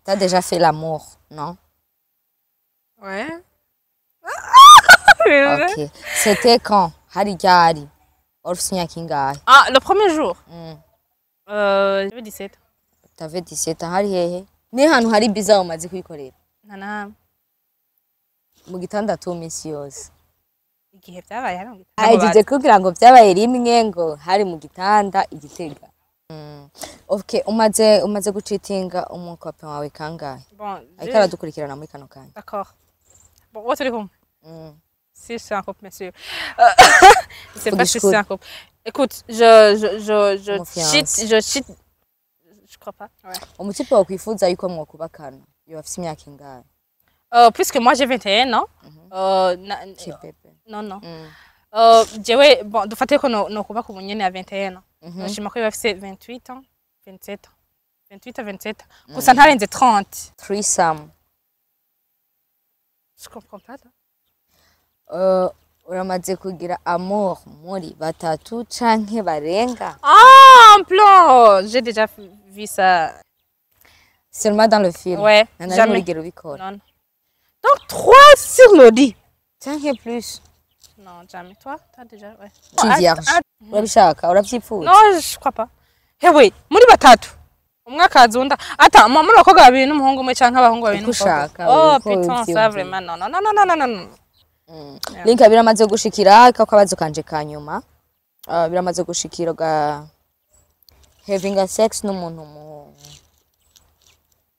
T'as déjà fait l'amour, non? Ouais. Ok. C'était quand? Hari ryari? Ufise imyaka ingahe? Ah, le premier jour. Mm. J'avais 17. T'avais 17 ans, hari hehe? Ni hantu hari biza umaze kwikorera? Nana. Mu gitanda tu misi yose. Igihe byabaye hano Agize kugira ngo byabaye rimwe ngo hari mu gitanda igitega. Okay, umaze gucitinga umukope wawe kangahe? Bon, ariko aradukurikirana muri kano kanya. D'accord. Bon, what est le Si c'est un couple, monsieur. C'est pas si c'est un couple. Écoute, je cheat. Je crois pas. Ouais. Umutipe wakwifuza yuko mwokubakana. Yo afise imyaka ingahe? Puisque moi j'ai 21 ans. Non, non. Jewe, bon, dufate ko no kubaka umunyene à 21 ans. Nashima ko bafise 28 ans, 27 ans. 28 à 27 ans. Gusa ntarenze 30. Threesome. Je comprends pas là. Uramaze kugira amour muri batatu canke barenga? Ah, en plan, j'ai déjà vu ça. Seulement dans le film. Ouais, jamais. Non. Donc 3 sur le lit. Canke plus. Non, jamais. Toi, t'as déjà, ouais. Tu vierge. Urabishaka, uravyifuza? Non, je crois pas. Eh oui, muri batatu. Umwaka azunda. Ata, muri abakobwa babiri n'umuhungu umwe canke abahungu babiri n'umukobwa. Oh, putain, ça vraiment. Non, non, non, non, non, non, non. Linka biramaze gushikira akabazo kanje kanyuma. Biramaze gushikira ga having a sex n'umuntu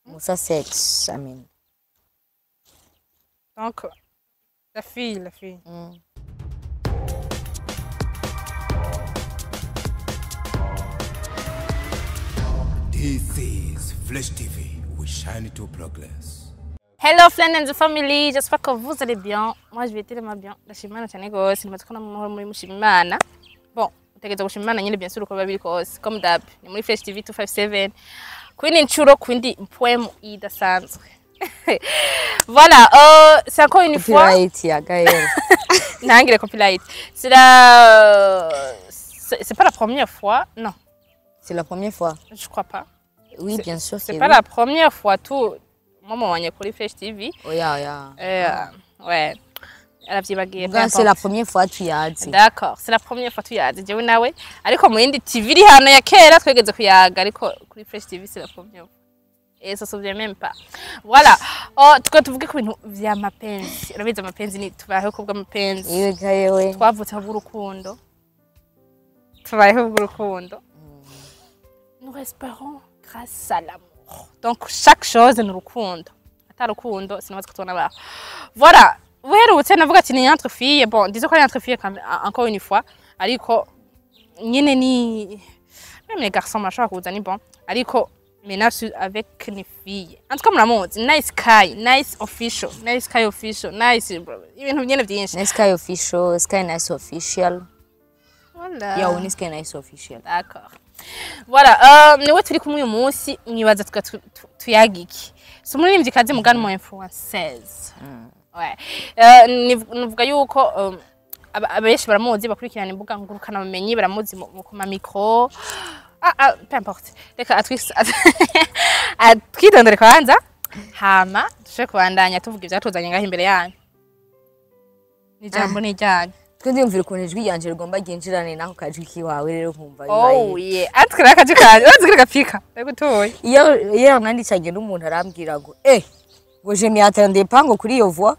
musa sex, I mean. Donc la fille. This is Flash TV. We shine to progress. Hello friends and family, j'espère que vous allez bien. Moi je vais tellement bien. Ndashimana cyane gose, nimaze ko namahoro muri mushimana. Bon, utegeza gushimana nyine bien sûr uko babiri kose. Comme d'hab, ni muri Flash TV 257. Kwindi ncuro kwindi poème idasanzwe. Voilà, c'est encore une fois. Copyright ya Gaël. Nangire copyright. C'est pas la première fois, non. C'est la première fois. Je crois pas. Oui, bien sûr. C'est pas la première fois tout. Maman wanye kuri Flash TV. Oh yeah. Ouais. Aravyibagiye. C'est la première fois tu yazi. D'accord, c'est la première fois tu yazi. Jewe nawe ariko mu yindi TV iri hano ya kera twegeze kuyaga ariko kuri Flash TV c'est la première fois. Et ça se souvient même pas. Voilà. Tuvuge ku bintu vya mapenzi. Urabiza mapenzi ni tubayeho kubwa mapenzi. Yewe. Twavutse bw'urukundo. Tubayeho bw'urukundo. Nous respirons grâce à l'amour. Donc chaque chose ni urukundo. Ata rukundo sinabaza kutubona ba. Voilà. Uherutse navuga ati ni entre filles. Bon, disons qu'on est entre filles encore une fois. Ariko nyene ni même les garçons machin kuza ni bon. Ariko maintenant avec une fille. En tout cas, muramuzi, nice sky, nice official, nice ibintu byene byinshi. Nice sky official, sky nice official. Voilà. Yeah, ni sky nice official. D'accord. Voilà, niwe turi kumwe uyu munsi mwibaza tuyagiki. So muri nimbyikaze mugani mu influencers. Ouais. Nivuga yuko abenshi baramuzi bakurikirana imbuga ngurukana bumenyi baramuzi mu kuma micro. Peu importe. Reka atwitondere kwanza. Hama dushe kubandanya tuvuga ivyatuzanye ngaho imbere yanyu. Ni jambo ni janye. Twe ndimvira ukuntu ijwi yanje rigomba ginjirane naho kajwi kiwawe rero nkumva Oh yeah. Atkira kajwi kanje. Uzikira gapika. Ndagutoye. Iyo mwandicanye n'umuntu arambwira ngo ngo je m'y attendais pas ngo kuri iyo voix.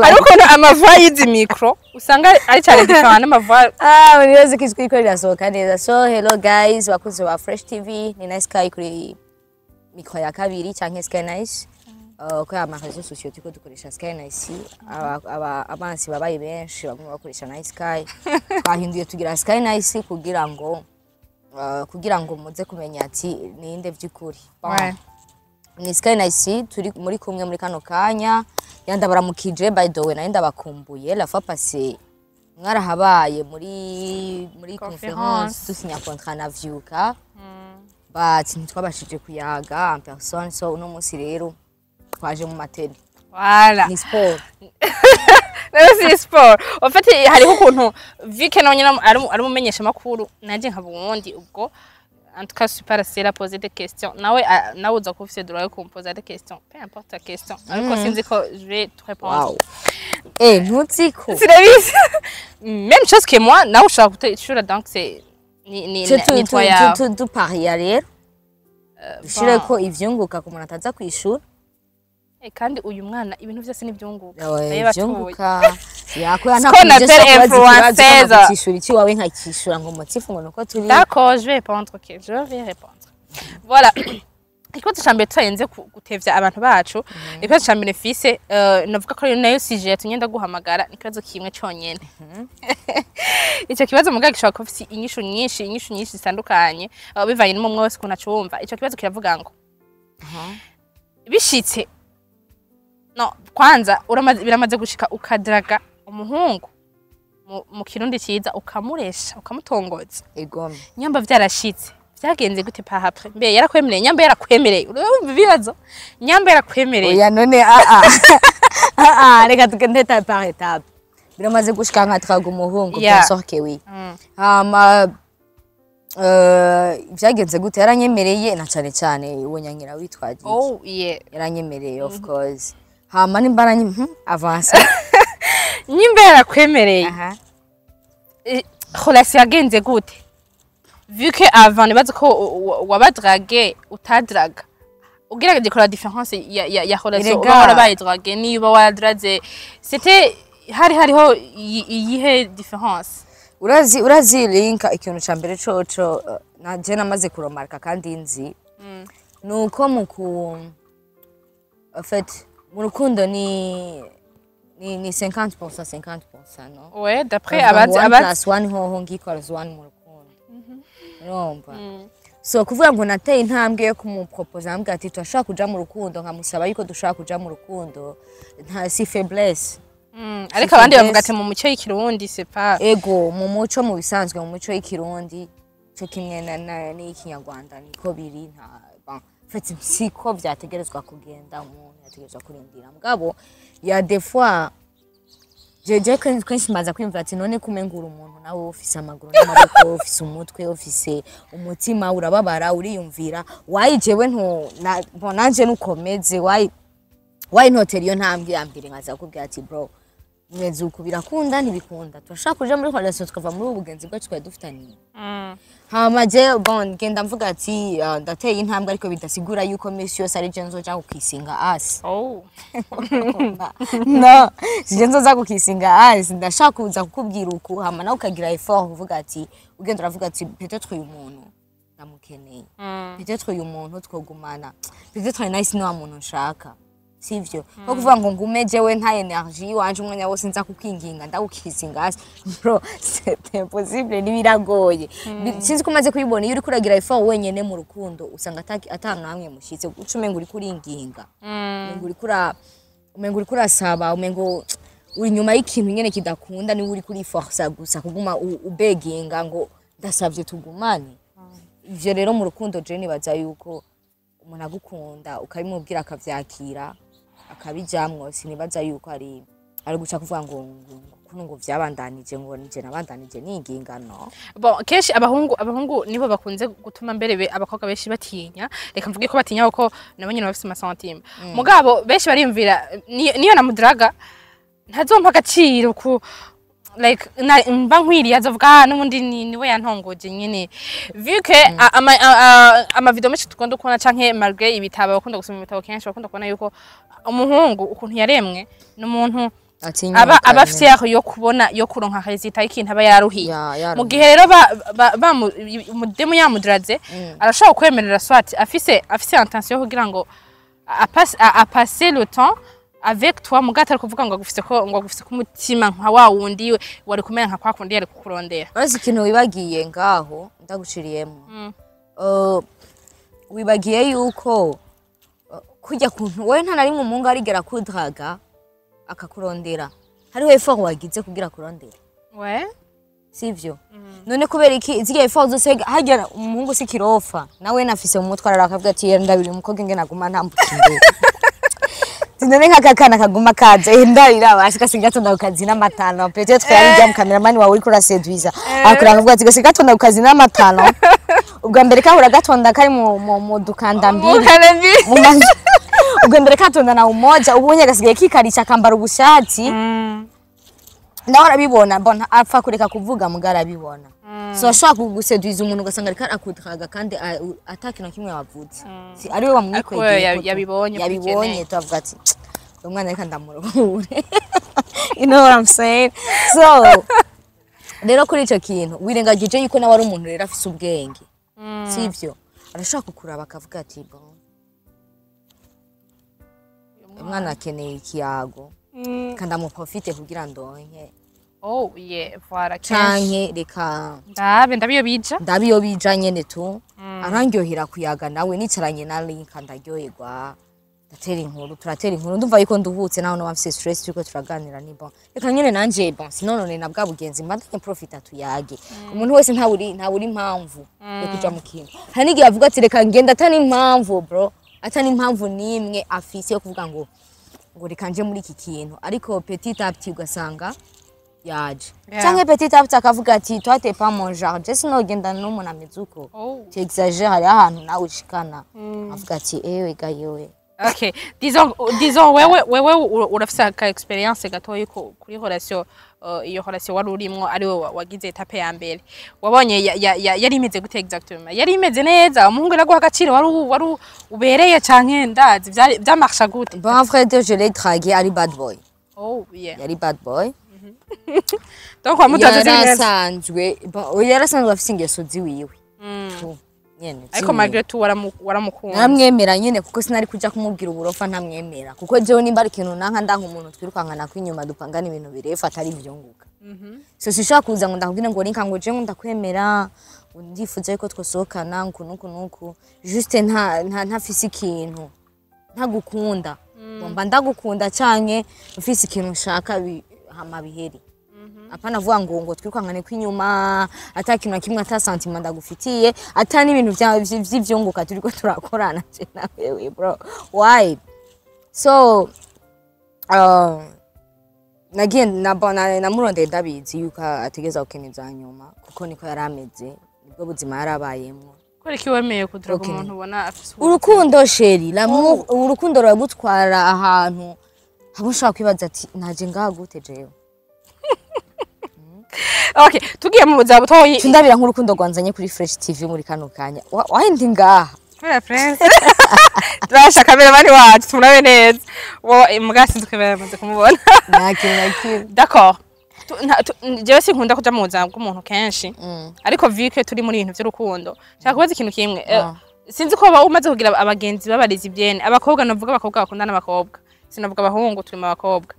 Ariko amavoix y'izi micro usanga ari cyane different n'amavoix. Uriyoze kizwi ko rirasohoka neza. So hello guys, bakuze ba Fresh TV, ni nice sky kuri micro ya kabiri cyangwa Sky Nice. Ko ama réseaux sociaux tiko dukoresha Sky Nice. Abansi babaye benshi bagomba bakoresha Nice Sky. Twahinduye tugira Sky Nice kugira ngo muze kumenya ati ninde by'ukuri. Ouais. Ni Sky Nice turi muri kumwe muri kano kanya. Yanda baramukije by the way naenda bakumbuye la fois passée mwarahabaye muri conférence dusinya contrat na vyuka but ntitwabashije kuyaga en personne so uno munsi rero twaje mu mateni. Voilà. Ni sport. C'est sport. En fait hariho ukuntu Vike nonyine ari mumenyesha makuru naje nkabundi ubwo en tout cas je suis pas la seule à poser des questions nawe uza kuba ufise droit yo kumposer des questions peu importe ta question ariko sinzi ko je vais te répondre Wow. Ntuziko. Sirabizi même chose que moi nawe ushaka gutegura donc c'est nettoyable Dupariya rero dushire ko ivyunguka ku muntu ataza kwishura kandi uyu mwana ibintu vyose nivyunguka ivyunguka yakoya influenceuse iki wawe nkakishura ngo motifu ngo nuko turi d'accord je vais répondre ok je vais répondre voilà ikibazo ca mbere turayenze gutevya abantu bacu ikibazo ca mbere fise navuga ko ari nayo sije yatumye ndaguhamagara ikibazo kimwe conyene ico kibazo mugaga gishobora kuba ufise inyishu nyinshi zitandukanye bivanye n'umwe wese ukuntu acumva ico kibazo kiravuga ngo bishitse no kwanza biramaze gushika ukadraga umuhungu mu kirundi ciza ukamuresha ukamutongoza egome nyamba vyarashitse vyagenze gute pa après mbe yarakwemereye nyamba yarakwemereye urumva ibibazo nyamba yarakwemereye oya none reka tugende étape par étape biramaze gushika nkatraga umuhungu bien sûr que oui vyagenze gute yaranyemereye na cyane uwo nyankira witwaje oh yeah yaranyemereye of course hama nimbaranye avance nyimba yarakwemereye relation yagenze gute vu que avant nibaze ko wabadrage utadraga ugerageje ko la différence ya relation uba bayidrage niba wadraze c'était hariho iyihe différence urazi linka ikintu ca mbere coco naje namaze kuromarka kandi nzi nuko en fait mu rukundo ni 50% 50% non ouais d'après abazi one hoho ngikora one mu rukundo urumva so kuvuga ngo nateye intambwe yo kumupropose ambwa ati turashaka kuja mu rukundo nkamusaba yuko dushaka kuja mu rukundo nta si faiblesse ariko abandi bavuga ati mu muco y'ikirundi c'est pas ego mu muco mu bisanzwe mu muco y'ikirundi cyo kimwe n'ikinyarwanda niko biri nta fait siko vyategerezwa kugenda umuntu yategerezwa kurindira mugabo ya des fois jeje kenshi maza kwimva ati none kumengura umuntu nawe ufise amaguru n'amaboko ufise umutwe ufise umutima urababara uriyumvira wayi jewe nanje nukomeze wayi ntoteri yo ntambwe yambire nkaza kubwira ati bro mwezi uko birakunda ntibikunda turashaka kuja muri relation tukava muri ubugenzi bwacu twari dufitaniye hama je bon genda mvuga ati ndateye intambwe ariko bidasigura yuko misi yose ari je nzoja kukisinga asi no je nzoza kukisinga asi ndashaka kuza kukubwira uko hama nawe ukagira effort uvuga ati ugenda uravuga ati peut-être uyu muntu ndamukeneye peut-être uyu muntu twogumana peut-être nice no muntu nshaka sivyo ko kuvuga ngo ngume jewe nta energy wanje umwanya wose nza kukwinginga ndagukisinga bro c'est impossible nibiragoye sinzi kumaze kuyibona iyo uri kuragira effort wenyene mu rukundo usanga atana hamwe mushitse ucumenga uri kuringinga umengo uri kurasaba umengo uri nyuma y'ikintu nyene kidakunda ni uri kuri force gusa kuguma ubeginga ngo ndasavye tugumane ivyo rero mu rukundo je nibaza yuko umuntu agukunda ukabimubwira akavyakira akabijamwo sinibaza yuko ari guca kuvuga ngo vyabandanije ngo nije nabandanije n'ingingano bon keshi abahungu nibo bakunze gutuma mbere abakobwa benshi batinya reka mvuge ko batinya ko nabonye bafise amasantima mugabo benshi barimvira niyo namudraga ntazompa agaciro ku like mba nkwiriye azavuga n'ubundi niwe yantongoje nyene vu que ama video menshi tukunda kubona canke malgré ibitabo bakunda gusoma ibitabo kenshi bakunda kubona yuko umuhungu ukuntu yaremwe n'umuntu aba fier yo kubona yo kuronka resita ikintu aba yaruhiye mu gihe rero umudemu yamudraze arashaka kwemerera swati afise intention yo kugira ngo passer le temps avec toi mugata kuvuga ngo agufise ko umutima nka wa wundi wari kumera nka kwakundi yari kukurondera bazi ikintu wibagiye ngaho ndaguciriyemo wibagiye yuko kujya kuntu wewe nta nari mu mungu arigera kudraga akakurondera hariho effort wagize kugira kurondera ouais sivyo none kubera iki zigiye effort zose hajya umuhungu sikirofa nawe nafise mu mutwe arakavuga ati ndabiri umukoge nge naguma ntambukinde None nkakakana kaguma kaje ndarira bashika singatonda ukazi n'amatano peut-être yarijya mu cameraman wawe uri kura seduiza akuranga bwa ati gatonda ukazi n'amatano ubwa mbere kahura gatonda kari mu dukanda mbili ubwa mbere katonda na umoja ubunye gasigaye kikarisha kambara ubushati nawe arabibona mbona apfa kureka kuvuga mugara abibona so ashaka kuguseduiza umuntu ugasanga ariko akutraga kandi atakino kimwe wavutse si ari we wamwikwegeye yabibonye tuvuga ati umwana ariko ndamuruhure you know what I'm saying so rero kuri ico kintu wirengagije yuko nawe ari umuntu rero afise ubwenge sivyo arashaka kukuraba akavuga ati bon umwana akeneye ikiyago kandi amuprofite kugira ndonke voilà canke reka ndabiyo bija nyene tu arangyohera kuyaga nawe nicaranye na Link ndaryoherwa turatera inkuru ndumva yuko nduhutse naho no bafise stress yuko turaganira ni bon reka nyene nanje bon sinonone na bwa bugenzi mbandanye profita tuyage umuntu wese ntawuri impamvu yo kuja mu kintu hari n'igihe avuga ati reka ngenda atani impamvu bro atani impamvu nimwe afise yo kuvuga ngo reka nje muri iki kintu ariko petit à petit ugasanga yaje canke petit à petit akavuga ati toi t'es pas mon genre je sinogenda n'umuntu amezuko tu exagères hari ahantu nawe ushikana avuga ati ewe gayowe. Okay, disons wewe urafisa ka experience gatoyi kuri relation iyo relation wari urimo ari we wagize etape ya mbere wabonye yari imeze gute exactement yari imeze neza umuhungu naguha agaciro wari ubereye canke ndazi byamarsha gute bon en vrai je l'ai dragué ari bad boy yari bad boy donc wamutaze yarasanzwe afise ingeso ziwiwe ariko malgré tout waramukunda naramwemera nyene kuko sinari kuja kumubwira uburofa ntamwemera kuko jewe nimba ari ikintu nanka umuntu twirukankana kwinyuma dupangana ibintu birefa atari ivyunguka so sishaka kuza ngo ndakubwire ngo Link ngo je ndakwemera ndifuza yuko twosohokana nuku juste ntafise ikintu ntagukunda ngomba ndagukunda canke ufise ikintu ushaka hama biheri apana vuga ngo twirukankane kwinyuma atakintu kimwe ata sentiment ndagufitiye atani ibintu vy'ivyunguka turiko turakorana je na wewe bro why so nagiye namurondeye ndabizi yuko ategeza gukeneza nyuma kuko niko yarameze nibwo buzima yarabayemwo kore ki wemeye kudroga umuntu ubona afise urukundo sheri urukundo rwagutwara ahantu habushaka kwibaza ati naje ngagute jewe. Okay, tugiye mu buzaba butoyi. Tundabira nk'urukundo rwanzanye kuri Fresh TV muri kano kanya. Wahindi ngaha. Kora friends. Turasha cameraman wacu turabe neza. Wo mugasi tukebera maze kumubona. Nakiri. D'accord. Jewe sinkunda kuja mu buzaba bw'umuntu kenshi. Ariko vike turi muri ibintu by'urukundo. Cyaka kubaza ikintu kimwe. Sinzi ko umaze kugira abagenzi babariza ibyene. Abakobwa navuga abakobwa bakundana n'abakobwa. Sinavuga abahungu turi mu bakobwa.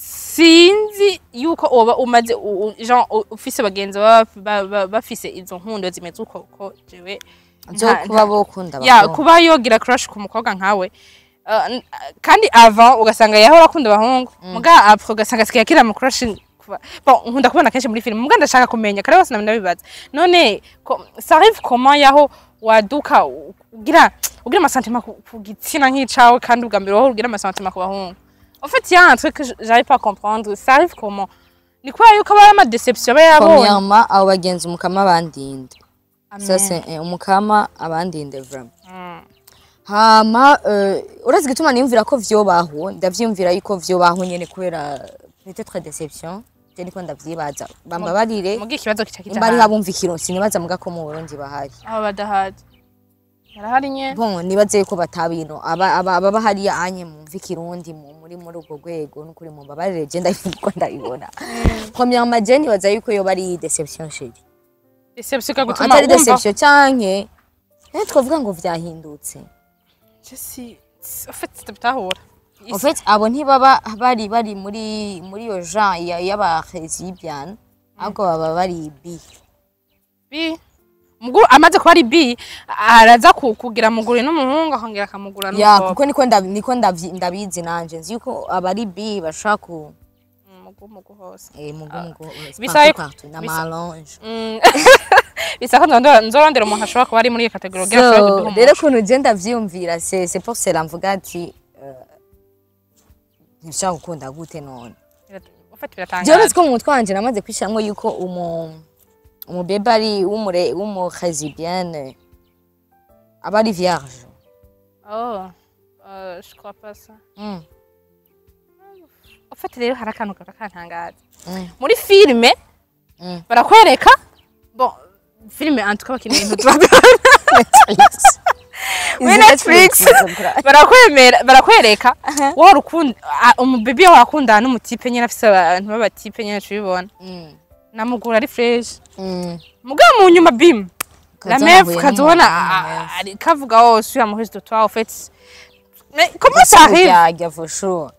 Sinzi yuko oba umaze Jean ufise bagenzi bafise izo nkundo zimeze uko ko jewe zo kuba bokunda kuba yogira crush ku mukobwa nkawe kandi avant ugasanga yahora akunda abahungu muga après ugasanga sikiya kira mu crush bon nkunda kubona kenshi muri film muga ndashaka kumenya kare bose nabibaza none ça arrive comment yaho waduka ugira ama sentiment ku gitsina nk'icawe kandi ubwa mbere waho ugira ama sentiment ku bahungu. En fait, il y a un truc que j'arrive pas à comprendre. Ça arrive comment? Ni quoi yuko aba ama deception yabonye? Premièrement, abo bagenzi umukama bandinde. Ça c'est umukama abandinde vraiment. Hama urazi gituma niyumvira ko vyobaho, ndavyumvira yuko vyobaho nyene kubera peut-être déception. Je niko ndavyibaza. Bamba barire. Mugi kibazo kicakita. Mbari habumvikiro sinibaza muga ko mu Burundi bahari. Aba badahari. Yarahari nye. Bon, nibaze yuko batabino. Aba bahari anye mu mvikirundi muri ubwo rwego n'ukuri mu babarire je ndayifuko ndayibona. Premièrement je nibaza yuko yo bari deception chérie. Deception kagutuma umva. Deception canke twavuga ngo vyahindutse. Je si en fait c'était en fait abo ntibaba bari muri yo genre y'aba lesbian ahubwo baba bari bi mugu amaze ko ari bi araza kugira mugure n'umuhungu akongera akamugura n'umukobwa kuko niko ndabizi nanje nzi yuko abari bi bashaka mugu hose mugu bisaye na malonge bisako nzorondera umuntu ashobora kuba ari muri category so rero kuntu je ndavyumvira c'est pour cela mvuga ati nishaka gukunda gute none ufate biratangaje je ko mu mutwe wanje namaze kwishamwe yuko umubebe ari w'umurésibienne aba ari vierge. Oh, je crois pas ça. En fait, rero hari akantu kakantangaza. Muri filme barakwereka bon filme en tout cas bakina ibintu muri Netflix barakwereka wowe urukundo umubebe wakundana n'umutipe nyine afise abantu b'abatipe nyine tubibona namugura ari fresh muga mu nyuma bim la meuf kazona kavuga oh suis amoureuse de toi en fait mais comment ça arrive for sure.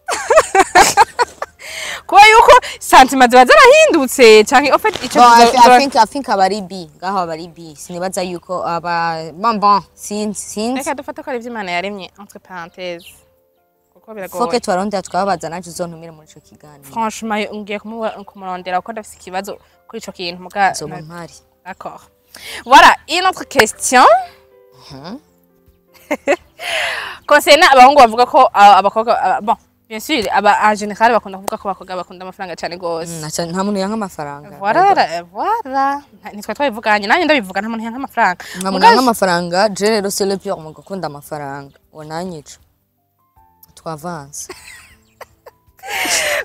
Kwa yuko sentiment ziba zarahindutse canke en fait ico I think abari B ngaho abari B sinibaza yuko aba bon sinzi reka dufata ko ari vy'Imana yaremye entre parenthèses kuko biragoye foke twarondera twababaza naje uzontumire muri ico kiganiro franchement ngiye kumurondera uko ndafise ikibazo kuri ico kintu muga zo mpari. D'accord. Voilà, une autre question. Concernant abahungu bavuga ko abakobwa bon bien sûr en général bakunda kuvuga ko abakobwa bakunda amafaranga cyane gose. Nta muntu yanka amafaranga. Voilà. Nitwa twabivuganye nanjye ndabivuga nta muntu yanka amafaranga. Nta muntu yanka amafaranga, je rero c'est le pire mu gukunda amafaranga. Wananyica. Twavance.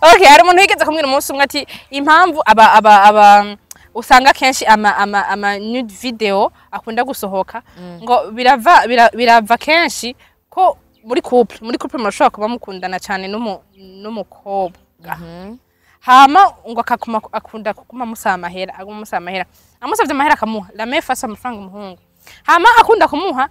Okay, hari umuntu yigeze kumwira umunsi umwe ati impamvu aba usanga kenshi ama nude video akunda gusohoka ngo birava kenshi ko muri couple murashobora kuba mukundana cyane n'umukobwa hama ngo akunda kuguma musaba amahera amusavye amahera akamuha la meuf asa amafaranga umuhungu hama akunda kumuha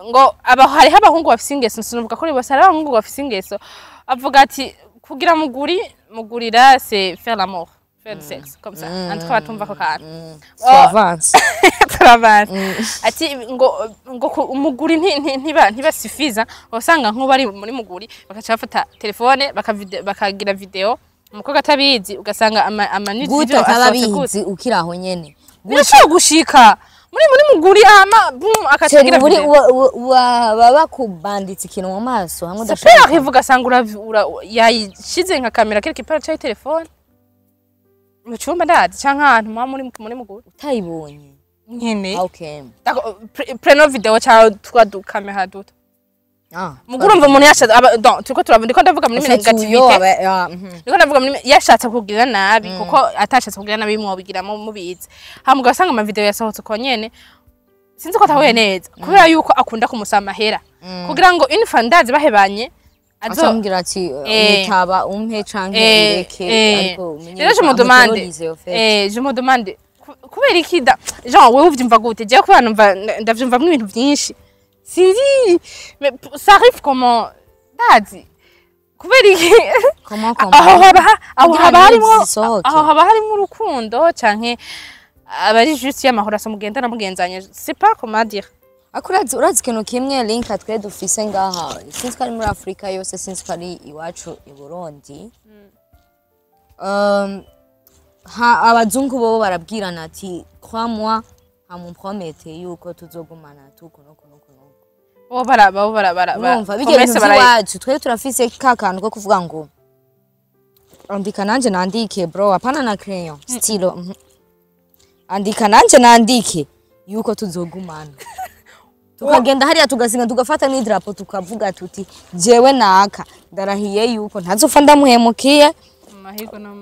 ngo hariho abahungu bafise ingeso sinuvuga ko bose hari abahungu bafise ingeso avuga ati kugira mugurira c'est faire l'amour faire du sexe comme ça en tout cas batumva ko kana avance ati ngo umuguri ntibasifiza usanga nko bari muri muguri bakaca bafata telefone bakagira video umukobwa atabizi ugasanga amanidi video asabizi ukiraho nyene birashobora gushika muri muguri ama boom akagira video baba kubanditse ikintu mu maso hamwe udashaka kivuga sanga yayishize nka kamera quelque part cya telefone mu cyumba ndazi canka ahantu muri muguri utayibonye nyene. Okay. Preno video cha twa kamera duto. Muguru mva umuntu yashatse donc tuko turavuga ndiko ndavuga muri negativité. Ndiko ndavuga muri yashatse kugira nabi kuko atashatse kugira nabi mu bigira mu bizi. Ha mugasanga ama video yasohotse ko nyene. Sinzi ko tahuye neza. Kubera yuko akunda kumusaba amahera. Kugira ngo une fandaze bahebanye azambwira ati utaba umpe canke ureke ariko umenye. Je me demande kubera ikida genre wewe uvyumva gute je kuba numva ndavyumva mu bintu byinshi sinzi mais ça arrive comment dazi kubera iki aho haba harimo urukundo canke abari juste y'amahoro asamugendana mugenzanye c'est pas comment dire akurazi urazi kintu kimwe link atwe dufise ngaha sinzi kari muri Afrika yose sinzi kari iwacu i Burundi abazungu bo barabwirana ati kwa moi amupromete yuko tuzogumana tukuno bo bara umva bigeze wacu twe turafise kakantu ko kuvuga ngo andika nanje nandike bro apana na crayon stilo andika nanje nandike yuko tuzogumana tukagenda hariya tugasinga tugafata ni drapo tukavuga tuti jewe naka ndarahiye yuko ntazopfa ndamuhemukiye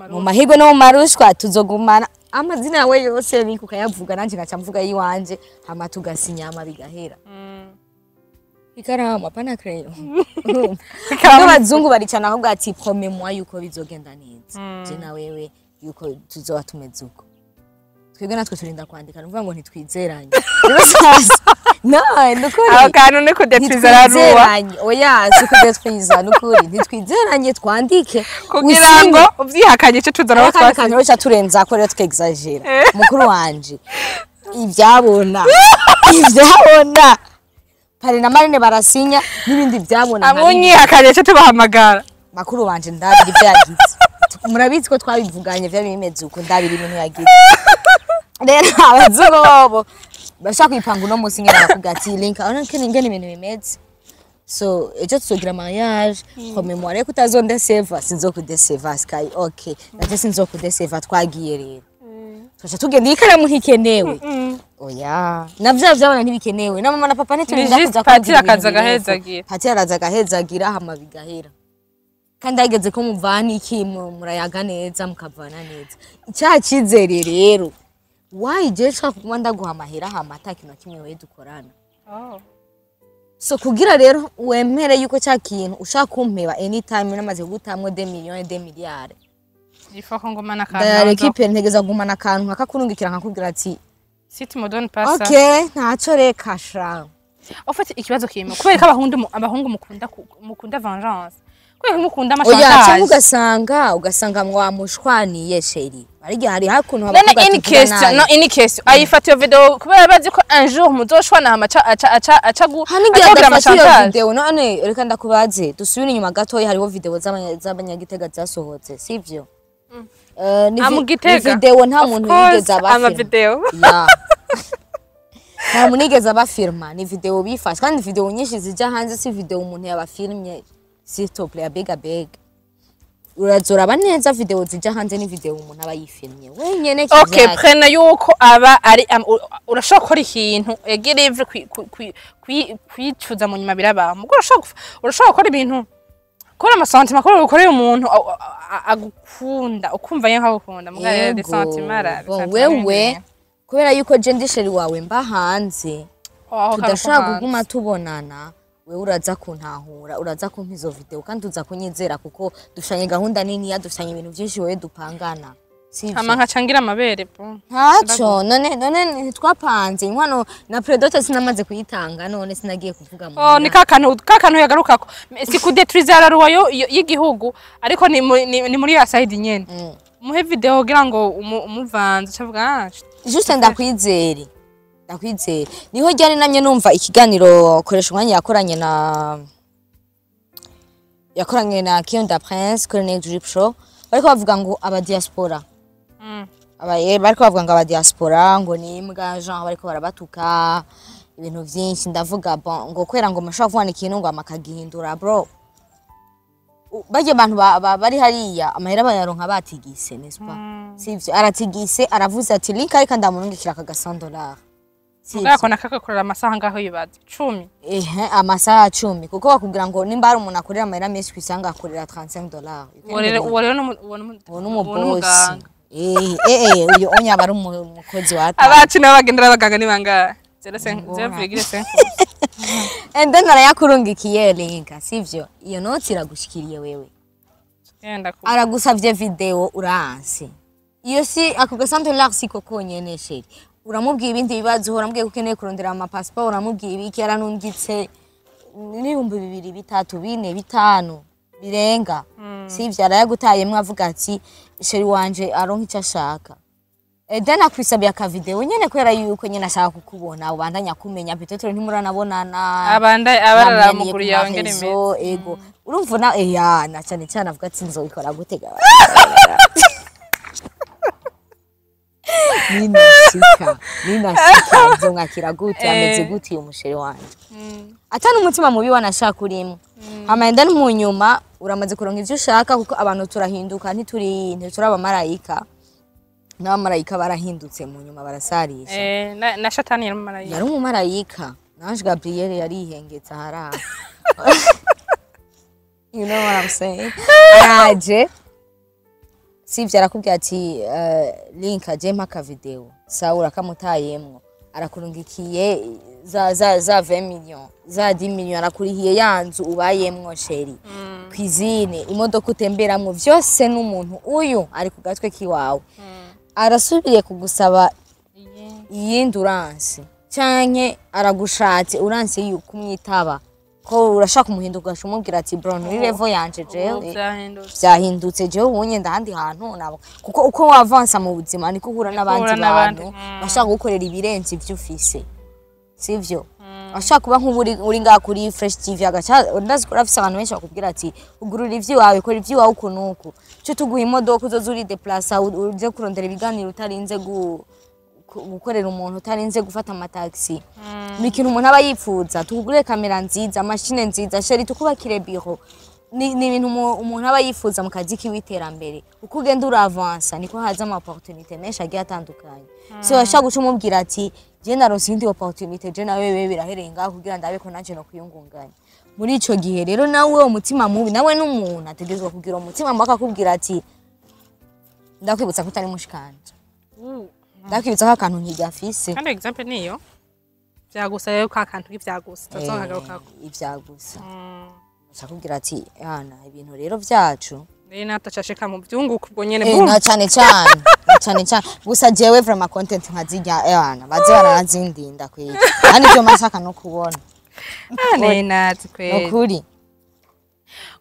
mu mahigo no mu marushwa tuzogumana amazina yawe yose bikuka yavuga nanje ngaca mvuga yiwanje hama tugasinyama bigahera ikarama pana crayon abazungu baricana ahubwo ati promets-moi yuko bizogenda neza je na wewe yuko tuzoba tumeze uko twebwe natwe turinda kwandika nuvuga ngo ntitwizeranye rero sasa nukuri aho kantu ne kudetwiza ruwa oya sikudetwiza nukuri ntitwizeranye twandike kugira ngo uvyihakanye cyo tuzana twakanye cyo turenza ko rero twexagera mukuru wanje ivyabona pare na marine barasinya nibindi byabona amunyihakanye cyo tubahamagara makuru wanje ndabiri byagize murabizi ko twabivuganye vya bimeze uko ndabiri ibintu yagize rero abazorobo bashaka kwipanga no musi ngera bakugati link abona kene ngene ibintu bimeze so ejo tuzogira mariage promets-moi ko utazonde save sinzokudeseva sky okay naje sinzokudeseva twagiye rero tuca tugenda ikaramu ntikenewe oya navyo vyabona ntibikenewe na mama na papa ntitunda kuza patira akaza gahezagira patira araza gahezagira hama bigahera kandi ageze ko muvana iki murayaga neza mukavana neza icyaha cyizere rero why je shaka kuma ndaguha amahera hama atakintu kimwe we dukorana so kugira rero wemere yuko cya kintu ushaka kumpeba anytime namaze gutamwe 2 millions 2 miliyari ifako ngomana kantu ndarekipe ntegeza gumana kantu akakurungikira nkakubwira ati site modern pasa okay ntaco reka sha ofite ikibazo kimwe kubera ko abahungu mukunda vengeance kubera mukunda oya amashantaje ugasanga mwamushwaniye sheri ariko hari hakuntu abavuga ati any case ayifata iyo video kubera bazi ko un jour muzoshwana hamaca aca guhagira amashantaje video none reka ndakubaze dusubire inyuma gato hariho video z'abanyagitega zasohotse sivyo ni video nta muntu yigeze abafilma nta muntu yigeze abafilma ni video bifashe kandi video nyinshi zijya hanze si video umuntu yabafilmye s'il te plaît bega urazora baneza video zijya hanze ni video umuntu aba yifilmye wenyene kivyaka okay prena yuko aba ari urashaka gukora ikintu egirive kwicuza mu nyuma biraba mugo urashaka gukora ibintu kora amasantima kora ukoreye umuntu agukunda ukumva yanka gukunda mugare de sentimara wewe kubera yuko je ndisheri wawe mba hanze tudashaka kuguma tubonana we uraza kuntahura uraza kumpa izo video kandi uza kunyizera kuko dushanye gahunda nini yadusanye ibintu byinshi wewe dupangana ama nkacangira amabere po ntaco none twapanze inkwano na predote sinamaze kuyitanga none sinagiye kuvuga mu ni kakantu yagaruka ko si kudetruiza araruwa y'igihugu ariko ni muri ya side nyene muhe video kugira ngo umuvanze cavuga juste ndakwizere niho ryari namye numva ikiganiro koresha umwanya yakoranye na Kionda Prince kuri Next Drip Show bariko bavuga ngo aba diaspora bariko bavuga ngo aba diaspora ngo ni imbwa Jean bariko barabatuka ibintu vyinshi ndavuga ngo kwera ngo mashaka kuvana ikintu ngo amakagihindura bro baje abantu bari hariya amahera bayaronka batigise nespa sivyo aratigise aravuze ati link ariko ndamurungikira ka $100 Mugako nakakakorera amasaha ngaho yibaza 10 amasaha 10 kuko bakubwira ngo nimba ari umuntu akorera amahera menshi kwisanga akorera $35 ubona umubosi uyo onya bari umukozi wa abacu nabagendera abaganga ni bangahe 0.5 and then arayakurungikiye linka sivyo iyo note iragushikiriye wewe aragusavye video uranse iyo si ako $100 siko konyene sheri uramubwiye ibindi bibazo urambwiye ukeneye kurondera ama passport uramubwiye ibiki yaranungitse n'ibihumbi 2 3 4 5 birenga sivyo arayagutaye mwavuga ati sheri wanje aronka icyo ashaka dana kwisabiye aka video nyene kwera yuko nyene ashaka kukubona ubandanya kumenya peut-être ntimuranabonana abararamukuru yawe ngene meze ego urumva na na cyane avuga ati nzobikora gutega Ninashika zongakira gute ameze gute umusheri wanje atana umutima mubi wanashaka urimo amaenda mu nyuma uramaze kuronka ivyo ushaka kuko abantu turahinduka ntituraba marayika n'abamarayika barahindutse mu nyuma barasarisha na shatani yari umumarayika naje Gabriel yarihengetse hara you know what I'm saying aje sivyo arakubwira ati link aje mpaka video saura kamutayemwo arakurungikiye za 20 millions za 10 millions arakurihiye yanzu ubayemwo sheri kwizine imodoka utemberamwo vyose n'umuntu uyu ari ku gatwe kiwawe arasubiye kugusaba iyindurance canke aragushatse uranse yukumwitaba ko urashaka umuhinduka shumubwira ati bro ni level yanje jewe byahindutse jewe ubunye ndahandi hantu nabo kuko uko wavansa mu buzima niko uhura n'abandi bantu bashaka gukorera ibirenze ivyo ufise sivyo ashaka kuba nk'uri nga kuri Fresh TV agacha ndazikora afise abantu benshi bakubwira ati ugurura ivyo wawe kora ivyo wawe ukunuku cyo tuguha imodoka uzozuri deplace uje kurondera ibiganiro utarinze gukorera umuntu utarinze gufata amataxi ni ikintu umuntu aba yipfuza tugure kamera nziza machine nziza sheri tukubakire biro ni ibintu umuntu aba yifuza mu kazi k'iterambere uko ugenda uravansa niko haza ama opportunité menshi agiye atandukanye so washaka guca umubwira ati je naronse indi opportunité je nawe wewe birahereye ngaho kugira ndabe ko nanje no kuyungunganya muri ico gihe rero nawe umutima mubi nawe n'umuntu ategezwa kugira umutima mubi akakubwira ati ndakwibutsa ko utari mushikanje ndakwibutsa ko akantu ntigafise kandi example niyo byagusa rero ka kantu k'ivyagusa tuzongagaruka ivyagusa akakubwira ati yana ibintu rero vyacu natacashika mu byunguko ubwo nyene na cyane gusa jewe vraiment content nkazijya yana baze barazindinda kwiki kandi byo masaka no kubona natsi kweli nokuri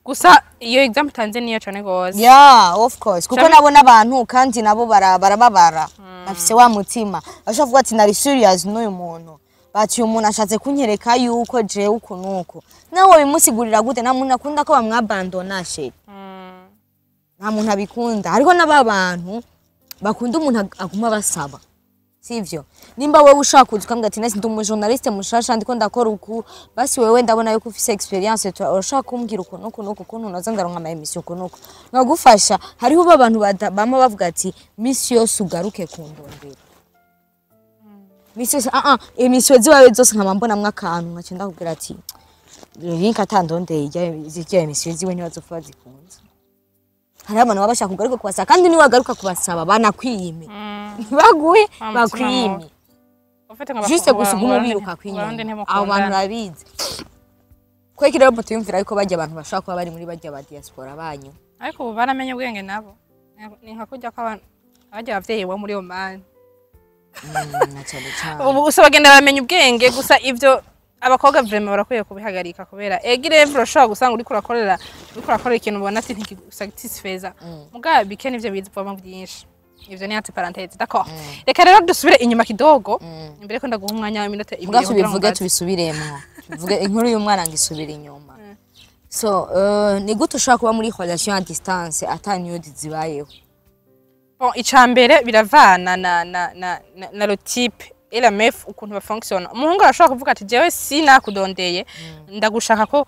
gusa iyo example Tanzania cyane gose yeah of course kuko nabona abantu kandi nabo barababara bafise wa mutima bashavuga ati nari serious n'uyu muntu bati umuntu ashatse kunyereka yuko je ukunuko nawe bimusigurira gute na muntu akunda ko bamwabandona she nta muntu abikunda ariko n'abantu bakunda umuntu aguma basaba sivyo nimba wewe ushaka kuzukambwa ati nasi ndi umujournaliste mushasha ndiko ndakora uku basi wewe ndabona yuko ufise experience urashaka kumbwira uko nuko noza ndaronka ama emission uko nkagufasha hariho abantu bama bavuga ati misi yose ugaruke kundondera misi yose emission ziwawe zose nkaba mbona mwakantu nkacenda kubwira ati rinka tandondeye ijya emission ziwe ntibazofa zikunze hari abantu babasha kugaruka kubasaba kandi ni wagaruka kubasaba banakwiyime ntibaguhe bakwiyime juste gusuguma biruka kwinyuma abo bantu babizi kwekira rero tuyumvira yuko bajya abantu bashaka kuba bari muri bajya ba diaspora banyu ariko ubu baramenye ubwenge nabo ni nka kujya kw'abantu abajya bavyeyi bo muri Oman ubu gusa bagenda bamenye ubwenge gusa ivyo abakobwa vraiment barakwiye kubihagarika kubera egire urashobora gusanga uri kurakorera ikintu ubona ati ntisatisfeza muga bikene ivyo bizivamo byinshi ivyo ni ati parenthèse d'accord reka rero dusubire inyuma kidogo imbere ko ndaguha umwanya w'iminota ibiri muga tubivuge tubisubiremo tuvuge inkuru y'umwana ngisubira inyuma so ni gute ushaka kuba muri relation à distance atanyudi zibayeho bon icambere biravana na le type et la meuf ukuntu bafonctionne umuhungu arashobora kuvuga ati jewe sinakudondeye ndagushaka ko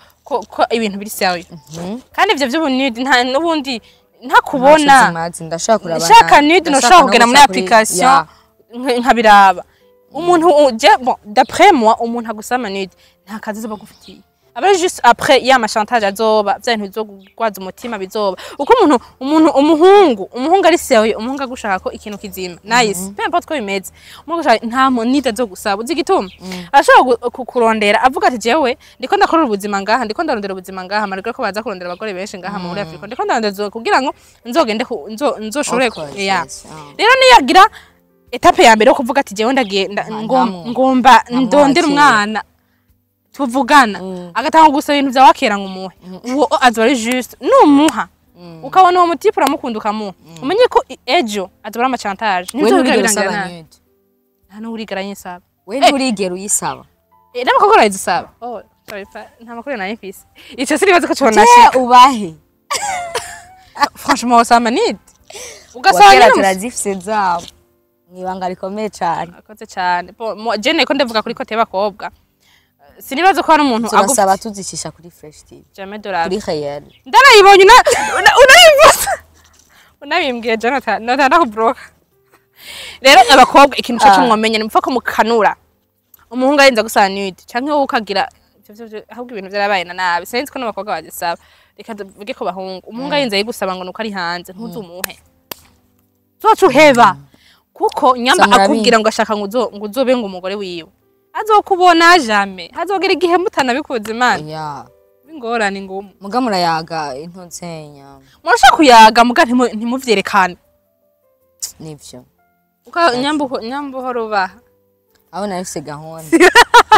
ibintu biri serieux kandi ivyo by'ubunidi nta nubundi ntakubona ndashaka nude noshaka kugera muri application nkabiraba umuntu bon d'après moi umuntu agusama nude nta kazi zo bagufitiye aba juste après ya ma chantage azoba byantu bizogwaza umutima bizoba uko umuhungu ari serieux umuhungu agushaka ko ikintu kizima nice peu importe ko bimeze umuhungu nta monite zo gusaba uzigituma ashaka kukurondera avuga ati jewe ndiko ndakorera ubuzima ngaha ndiko ndarondera ubuzima ngaha mariko ko baza kurondera abagore benshi ngaha muri Afrika ndiko ndarondera kugira ngo nzogende nzoshobore ya rero niyagira etape ya mbere yo kuvuga ati jewe ndagiye ngomba ndondera umwana tuvugana agatanga gusa ibintu bya wakera nkumuhe uwo azbari juste numuha ukabona uwo mutipe uramukunda ukamuha umenye ko ejo azbara ama chantage nizo birangana hano urigaranye isaba we nturigera uyisaba nako ko rayisaba sorry nta makuru na ifisi ico siribaze ko cyona shika ubahe franchement ça manide ugasanga turazifise zabo nibanga rikomeye cyane akoze cyane jene ko ndavuga kuri kote bakobwa sinibazo ko hari umuntu agusaba tuzishisha kuri Fresh TV jamais dollar kuri Khayal ndarayibonye unabimbwiye Jonathan ndakubroka rero abakobwa ikintu cyo mwamenye ni mfako mukanura umuhungu ayenza gusaba nude canke wowe ukagira ahubwo ibintu byarabaye nabi sinzi ko n'abakobwa bagisaba reka tuvuge ko bahungu umuhungu ayenza yigusaba ngo nuko ari hanze ntuzumuhe zocuheba kuko nyamba akubwira ngo ashaka ngo uzobe ngo umugore wiwe azokubona jamais hazogera igihe mutana bikuze imana bingorane ngumu muga murayaga intotsenya murashaka kuyaga muga ntimuvyerekane nivyo uka nyambuho rubaha aho narifise gahunda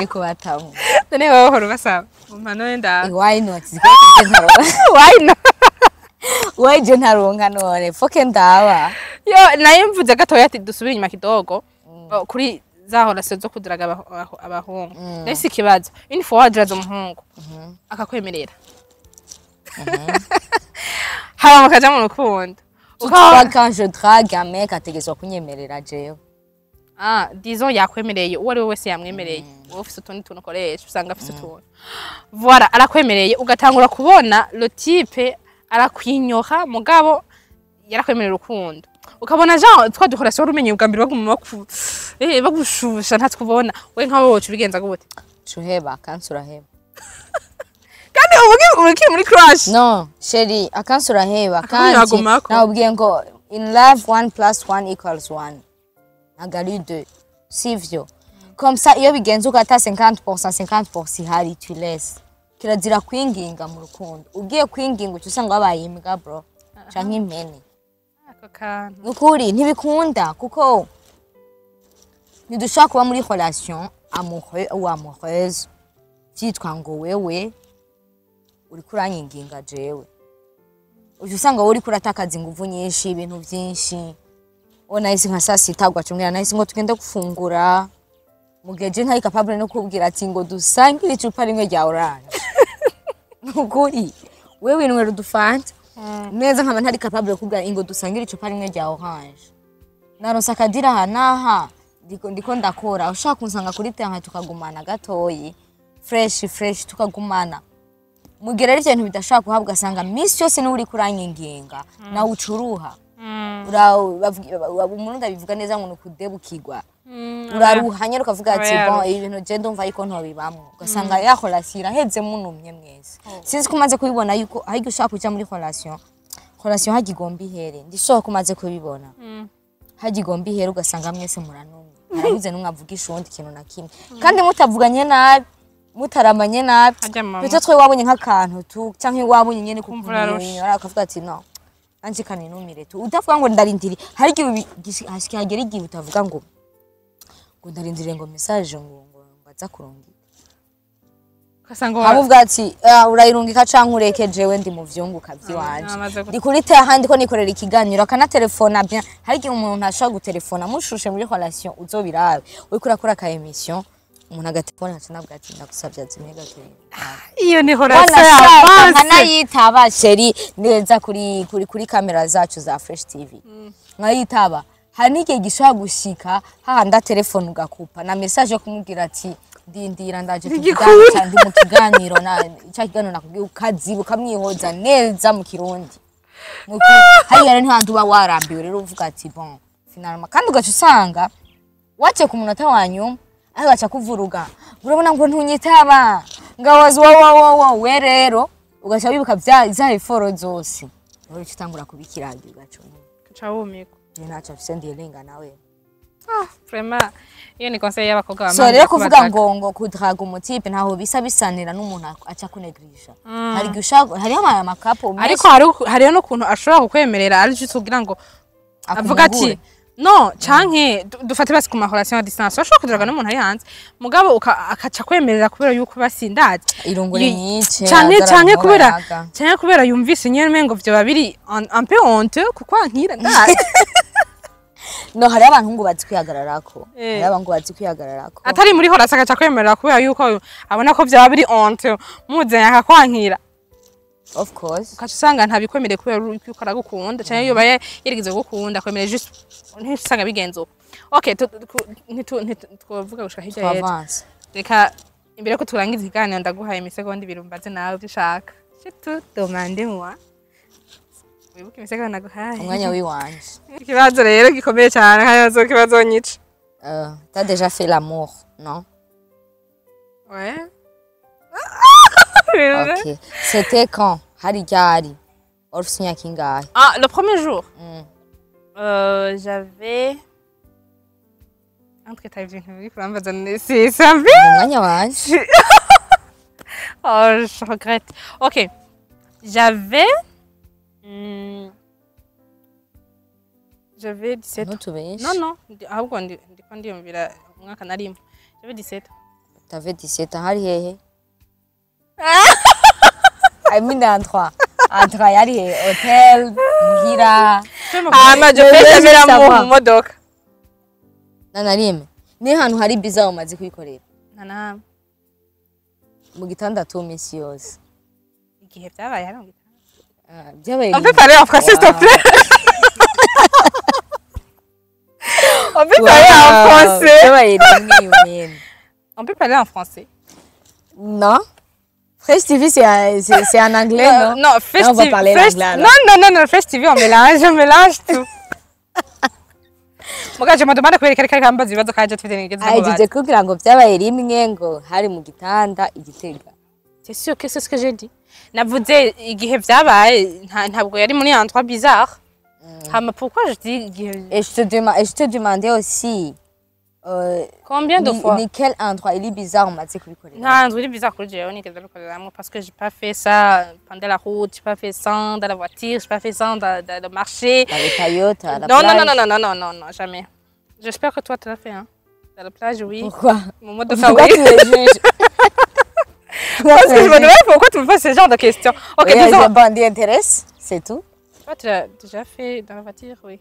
niko batamu none wowe rubasaba umpano wenda why not why je ntaronka none foke ndawa yo nayimvuze gatoya ati dusubire inyuma kidogo kuri zahora sezo kudiraga abahungu nese kibazo une fois wadiraza umuhungu akakwemerera haba makaja mu rukundo quand je drague un mec ategezwa kunyemerera jewe disons yakwemereye uwo ari we wese yamwemereye wowe ufise utundi tuntu ukoresha usanga afise utuntu voilà arakwemereye ugatangura kubona le type arakwinyoha mugabo yarakwemerera urukundo ukabona Jean twa dukora so rumenye ubwa mbere baguma bagushusha ntatwubona we nkawe wocu bigenza gute Chuheba kansura heba kandi ubuki muri crush no sheri akansura heba kandi nawubwiye ngo in love 1 + 1 = 1 agari 2 sivyo comme ça iyo bigenze ukata 50% ihari tu laisse kirazira kwinginga mu rukundo ugiye kwinginga usanga wabaye imbwa bro canke impene ako kantu ukuri ntibikunda kuko ntidushaka kuba muri relation amoureux ou amoureuse byitwa ngo wewe uri kuranginga jewe usanga wowe uri kuratakaza inguvu nyinshi ibintu byinshi ona isi nka saa sita ugacumira nahise ngo tugende gufungura mugeje ntari capable no kubwira ati ngo dusangire icupa rimwe rya orange ukuri wewe inwe rudufanta neza nkaba ntari capable kubwira ngo dusangire icupa rimwe rya orange naronsa kadira hanaha ndiko ndakora ushaka kunsanga kuri terrain tukagumana gatoyi fresh tukagumana mugera ari ibintu bidashaka kuhabwa sanga miss yose ni uri kuranyengenga na ucuruha umuntu ndabivuga neza ngo nukudebukirwa uraruhanya rukavuga ati bon ibintu je ndumva ariko ntobibamwe ugasanga ya relation heze munumye mwese sinzi kumaze kubibona yuko ahige ushaka kuja muri relation hagigomba ihere ndishobora kumaze kubibona hagigomba ihere ugasanga mwese muranumye arabize numwavugisha undi kintu na kimwe kandi mutavuganye nabi mutaramanye nabi bito twe wabonye nk'akantu tu canke wabonye nyene kukumenya arakavuga ati no anje kaninumire tu utavuga ngo ndarindiri hari igihe hashikagera igihe utavuga ngo ndarindire ngo message ngo baza kurungika kasanga avuga ati urayirungika canke urekeje we ndi mu vyunguka vyiwanje ndi kuri handi ko nikorera ikiganiro akana telefona bien hari igihe umuntu ashaka gutelefona mushushe muri relation uzobirawe we kurakora ka emission umuntu agatelefona acanabwa ati ndagusavye azimye gatoyi iyo ni relation y'abase nayitaba sheri neza kuri kamera zacu za Fresh TV nkayitaba hari n'igihe gishaka gushika hahanda telefone ugakupa na message yo kumubwira ati ndindira ndaje kuganira cyandi mu kiganiro na cyakiganiro nakubwiye ukazibu kamwihoza neza mu kirundi hari yari ntandu ba warambiwe rero uvuga ati bon finalement kandi ugaca usanga wace ku munota wanyu aho baca kuvuruga urabona ngo ntunyitaba ngawazi we rero ugaca wibuka za iforo zose rero cyitangura kubikiragi ugaca wumiko ntacha afise lenga nawe vraiment iyo ni conseil y'abakobwa so rero kuvuga ngo kudraga umutipe ntaho bisa bisanira n'umuntu aca kunegrisha hari gushaka hari amakapo ariko hari no kuntu ashobora kukwemerera ari cyo kugira ngo avuga ati no canke dufate basi ku relation à distance ashobora kudraga n'umuntu ari hanze mugabo akaca kwemerera kubera yuko basindaje irungure nyinshi canke kubera yumvise nyene ngo vyo babiri un peu honte kuko ankira ndaje no hari abantu ngo bazi kwihagararako hari abantu bazi kwihagararako atari muri relation akaca kwemerera kubera yuko abona ko vyo babiri honte muzenya akakwankira of course ukaca usanga ntabikwemereye kubera yuko aragukunda canke iyo baye yirigize gukunda kwemerera juste ntisanga bigenze uko okay twovuga gushika hirya yetu reka imbere ko turangiza ikiganiro ndaguhaye imisegonda ibiri mbaze nawe byushaka tu demande moi wibuke imisegonda naguhaye umwanya wiwanje ikibazo rero gikomeye cyane hayazo kibazo nyica t'as déjà fait l'amour non ouais ok c'était quand hari ryari orsinya kingahe le premier jour j'avais entre taille d'une kurambaza c'est ça umwanya wanje oh je regrette ok j'avais 17 non ahubwo ndiko ndiyumvira umwaka narimo j'avais 17 t'avais 17 hari hehe I mean entre yari hotel ngira je fais mu modoka nanarime ni hantu hari biza umaze kwikorera nana mu gitanda tu misi yose igihe byabaye hari mu gitanda byabaye on peut parler en français s'il te plaît on peut parler en français byabaye rimwe On peut parler en français. Non. Fresh TV, c'est en anglais, non? Non, Fresh Là, on va TV. parler Fresh, l'anglais, non, alors. non, non, non, Fresh TV, on mélange tout. Muga je me demande kwerekana ko kambaza ibibazo kaje tufite nigeze ahejeje kugira ngo byabaye rimwe ngo hari mu gitanda igitega. C'est sûr que c'est ce que j'ai dit. Navuze igihe vyabaye ntabwo yari muri endroit bizarre. Hama pourquoi je dis igihe Et je te demandais aussi combien de fois ni quel endroit il est bizarre umaze kubikorera. nta nzu iri bizarre kuri jewe nigeze bikoreramo parce que j'ai pas fait ça pendant la route, j'ai pas fait ça dans la voiture, j'ai pas fait ça dans le marché. Avec Toyota, à la Non, non, plage. non, non, non, non, non, non, jamais. J'espère que toi tu l'as fait hein. Dans la plage, oui. Pourquoi? Mon mode de Pourquoi oui. tu les juges? Parce que je me demande pourquoi tu me poses ce genre de questions. Ok, Oui, disons. bon, intéresse, c'est tout. Toi, tu l'as déjà fait dans la voiture, oui.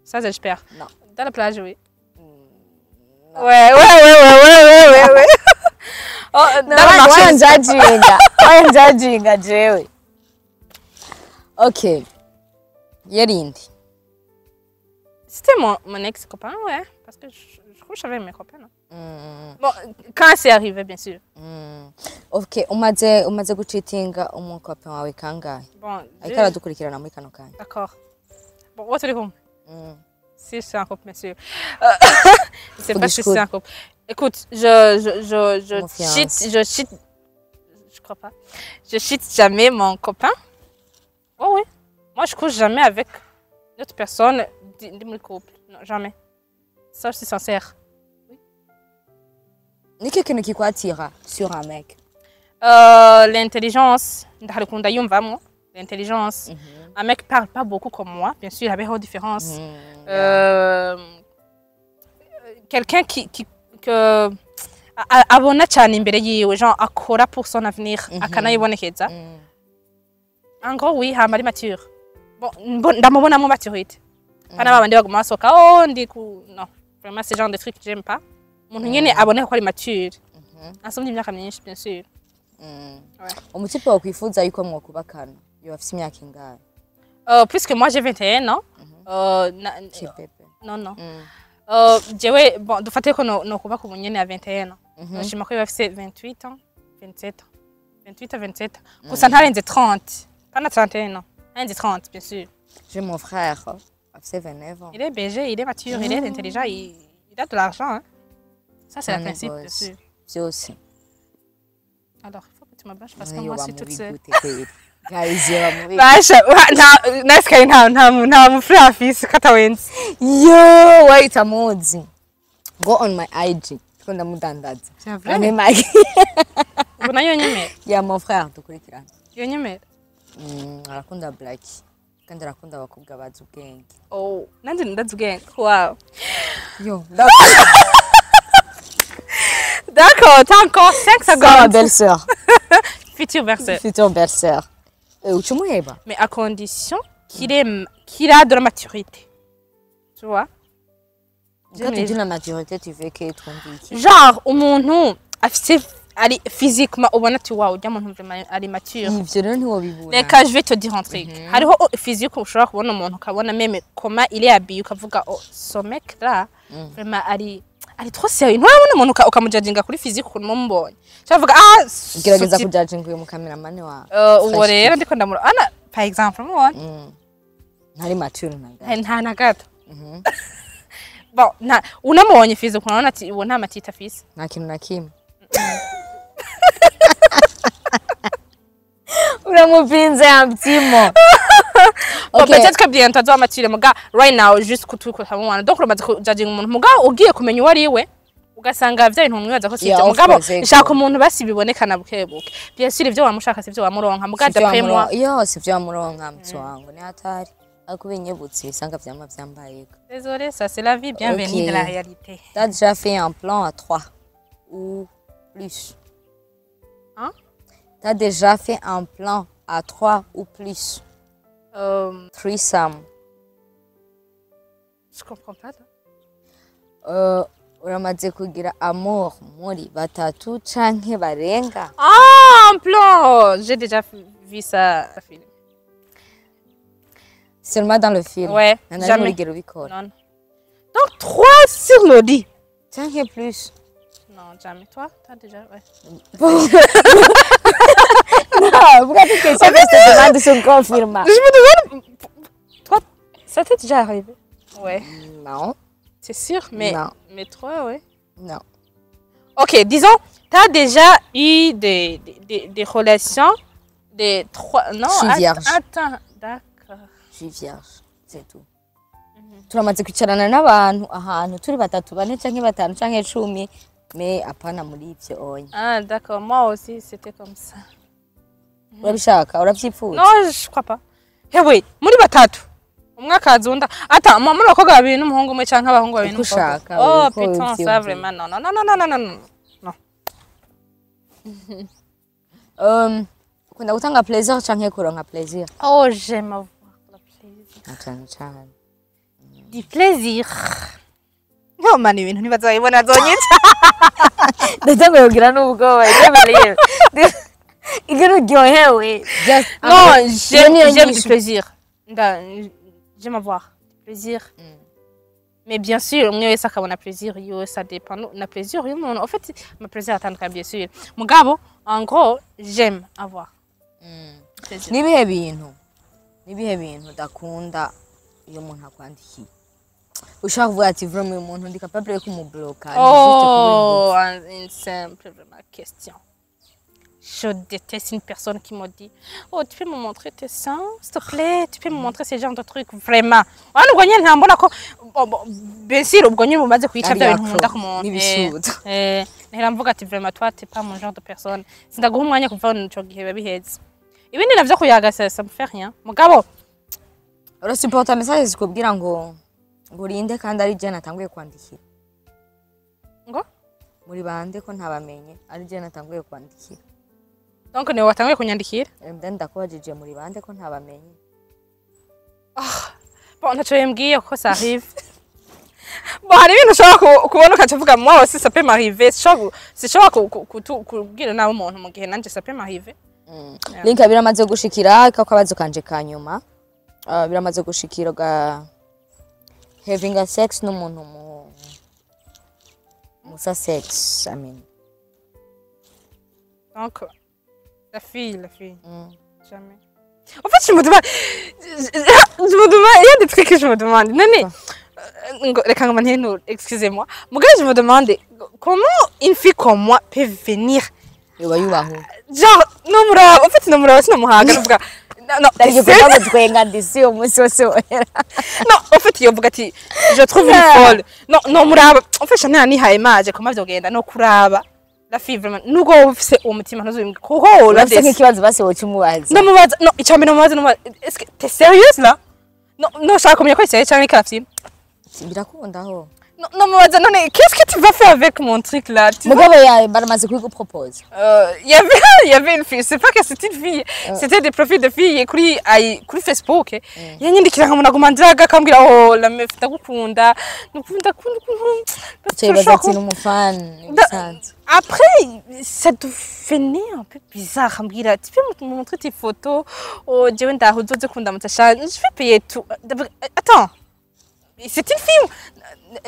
Ça, j'espère. Non. Dans la plage, oui. Ouais. Oh, dans le marché. Judging, jewe. Ok. Yerindi. C'était mon ex-copain, ouais. Parce que je crois que j'avais mes copains. Non? Bon, quand c'est arrivé, bien sûr. Ok, umaze gucitinga umukope wawe kangahe? Bon, Ariko aradukurikirana muri kano kanya. d'accord. Bon, où est-ce que si c'est un couple, bien sûr. C'est pas si c'est un couple. Écoute, je cheat, je crois pas. Je cheat jamais mon copain. Oh oui. Moi, je couche jamais avec d'autres personnes de mon couple. Non, jamais. Ça, je suis sincère. Ni kintu kikwatira sur un mec? L'intelligence, l'intelligence. Un mec parle pas beaucoup comme moi, bien sûr, il y avait une différence. Quelqu'un que abona cyane imbere yiwe, genre akora pour son avenir, akanayibonekeza. En gros, oui, hama ari mature. Bon, ndamubonamo maturité. Pana babandi baguma basoka, oh ndi ku non, vraiment ce genre de truc j'aime pas. Umuntu nyene aboneka ko ari mature. Asomye imyaka myinshi, bien sûr. Umutipe wakwifuza yuko mwokubakana yo afite imyaka ingahe? Puisque moi j'ai 21 ans. Non, non. Jewe, bon, dufate ko no kubaka umunyene à 21 ans. Nshima ko bafite 28 ans, 27 ans. 28 à 27 ans. Gusa ntarenze 30. Pas 31 ans. Ntarenze 30, bien sûr. J'ai mon frère, afite 29 ans. Il est BG, il est mature, il est intelligent, il a de l'argent. Hein. Ça, c'est le principe, bien sûr. C'est aussi. Alors, il faut que tu me bâches parce que moi, je suis toute seule. Yo, wait a minute. Go on my IG. Kunda mudandaza. C'est vrai? Vous n'avez pas Ya mon frère tukurikirana. yonyemera. Arakunda black. Kandi arakunda abakobwa bazi ubwenge. Oh, nanje ndazi ubwenge. Wow. Yo, D'accord, t'as encore 5 ma secondes. belle-sœur. Futur belle-sœur. Future belle-sœur. Uchimuheba. Mais à condition qu'il a de la maturité. Tu vois? Quand tu dis la maturité, tu veux que tu dis. Genre, umuntu afite ari physiquement ubona tu wow, ujya muntu vraiment ari mature. Ivyo rero ntiwobibura. Reka je vais te dire un truc. Hariho physique ushobora kubona umuntu ukabona meme comment il est habillé ukavuga oh ce mec là vraiment ari trop sérieux. Nturabona umuntu ukamujudginga kuri physique ukuntu mumbonye. Cyavuga gerageza kujudginga mu cameraman wa. Uwo rero ndiko ndamura ana par exemple mubona. Ntari mature nanga. Nta na gato. Bon, unamubonye physique unaona ati uwo nta matita afise. Nta kintu na kimwe. Uramupinze amtimo. Ok, peut-être que bientôt azoba mature muga right now juste kutuko hamwana. Donc uramaze kujudginga umuntu muga ugiye kumenya uwo ari we. Ugasanga vya ibintu mwibaza ko sije mugabo nshaka umuntu basi bibonekana bukebuke. Bien sûr ivyo wamushaka sivyo wamuronka muga d'après moi. Yo, sivyo wamuronka mtu wangu ni hatari. Akubinyebutse bisanga vyama vyambaye. Désolé, ça c'est la vie, bienvenue dans la réalité. T'as déjà fait un plan à 3 ou plus? Hein? T'as déjà fait un plan à 3 ou plus? Threesome. Je comprends pas. Là. Uramaze kugira amour muri batatu canke barenga? Ah, un plan! J'ai déjà vu ça. Seulement dans le film? Ouais, jamais. Non. Donc 3 sur le lit. Canke plus? Non, jamais. Toi, t'as déjà, ouais. Non, pourquoi tu questions que je te demande si on confirme? Je me demande, toi, ça t'est déjà arrivé? Ouais. Non. C'est sûr, mais, Non. mais toi, ouais. Non. Ok, disons, t'as déjà eu des relations, des trois, non? Je suis vierge. Attends, d'accord. Je suis vierge, c'est tout. Turamaze kwicarana n'abantu ahantu turi batatu bane canke batanu canke 10 mais apana muri ivyo oya. Ah, d'accord, moi aussi, c'était comme ça. Urabishaka uravyifuza? Non, je crois pas. Hewe, muri batatu. Umwe akazunda. Attends, muri abakobwa babiri n'umuhungu umwe canke abahungu babiri n'umukobwa. Ushaka, Oh, uko putain, ça uvyumva. vraiment, non, non, non, non, non, non, non. Ukunda gutanga plaisir canke kuronka plaisir? Oh, j'aime avoir le plaisir. Cane cane. Du plaisir. No, mani, ibintu ntibazabibona zonyine. Ndatanguye kugira n'ubwoba itemeliye. Igero ryohewe. Non, j'aime du plaisir. J'aime avoir du plaisir. Mais bien sûr, umwe wese akabona plaisir, yo ça dépend. Na plaisir y'umuntu. En fait, ma plaisir atandukanye bien sûr. Mugabo, en gros, j'aime avoir. Plaisir. Nibihe bintu udakunda iyo umuntu akwandikiye? Ushaka kuvuga ati vraiment uyu muntu ndi capable yo kumubloka. Oh, une simple vraiment question. Je déteste une personne qui me dit oh, tu peux me montrer tes seins, s'il te plaît, tu peux me montrer ce genre de trucs, vraiment. Wana ubwo nyine ntambona ko bien sûr ubwo nyine umaze kwica bya bintu nkunda ku muntu. Nihera mvuga ati vraiment toi t'es pas mon genre de personne. Sindaguha umwanya kuva nico gihe babiheze. Ibindi navyo kuyagasa ça me fait rien. Mugabo urasupporta message zikubwira ngo urinde kandi ari je natanguye kwandikira. Ngo muri bande ko ntabamenye ari je natanguye kwandikira. Donc ni watanguye kunyandikira? Ndakubajije muri bande ko ntabamenye. Bon, ntacyo yambwiye ko ça arrive. Bon, hari ibintu ushobora kubona ukavuga moi aussi ça peut m'arriver. Sishobora kubwira nawe umuntu mu gihe nanje ça peut m'arriver. Link biramaze gushikira akabazo kanje kanyuma. Biramaze gushikira ga having a sex n'umuntu musa sex, I mean. Donc la fille. Jamais. En fait, je me demande, il y a des trucs que je me demande. Non, excusez-moi. Je me demande comment une fille comme moi peut venir. Genre, en fait, non, en fait, je trouve une folle. Non, en fait, j'en ai un image, comment je regarde, non, kuraba. La fille vraiment, nous go c'est au mutima ntuzo kuho la c'est ikibazo base wokimubaza. Non mubaza, non, icambe no mubaza no. Est-ce que t'es sérieuse là? Non, shaka kumenya ko c'est cyane kafye. Birakundaho. Non mubaza, non, qu'est-ce que tu vas faire avec mon truc là? Mugabo ya baramaze propose. Il y avait une fille, c'est pas que c'était une fille, c'était des profils de filles kuri Facebook. Yanyindikira nkamuna gumandiraga kambwira oh la meuf ndagukunda. Nukunda Après, ça devenait un peu bizarre. Tu peux me montrer tes photos? Oh, je vais payer tout. Attends, c'est une fille.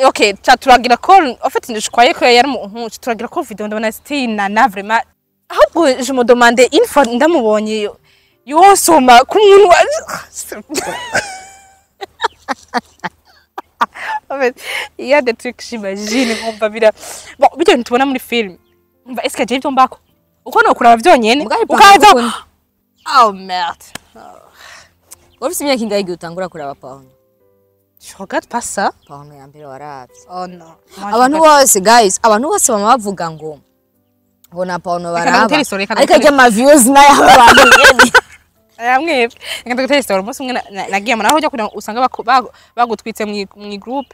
Ok, tu as la call. En fait, je croyais qu'il y avait une call vidéo. C'était une nana vraiment. Je me demandais une fois, en fait, il y a des trucs, j'imagine, on va bien. Bon, tu vois dans les films. Est-ce que tu as ton bac? Ou quoi, on a vu oh merde. Je regarde pas ça. Oh non. Abantu bose guys, abantu bose bamavuga ngo bona porno baraba. Ariko ajya ma views na y'abantu. Ayamwe ngenda gutera story umunsi umwe nagiye naho ujya kugira usanga bagutwitse mu group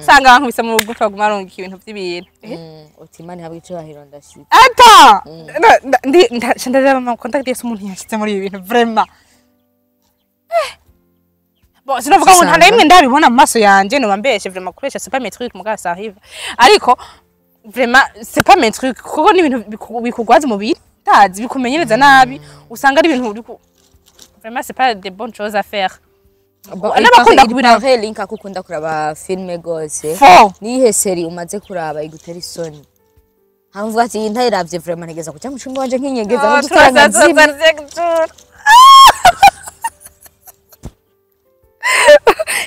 sanga abantu bisa mu group baguma ronga ibintu by'ibintu utimani habe icubahiro ndashitse ata ndazaba mu contact y'ese umuntu yashitse muri ibi bintu vraiment bon sinavuga ngo nta rimwe ndabibona mu maso yanje no bambeshe vraiment kuresha c'est pas mes trucs muga ça arrive ariko vraiment c'est pas mes trucs kuko ni ibintu bikugwaza mu biri tazi bikumenyereza nabi usanga ari ibintu vraiment c'est pas des bonnes choses à faire. N'abakunda kubira link akukunda kuraba filme gose. Nihe série umaze kuraba igutera isoni? hamvuga ati ntayiravye vraiment ntegeza kuja mu cumba wanje nkinyegeza Oh, n'udutara nkazimya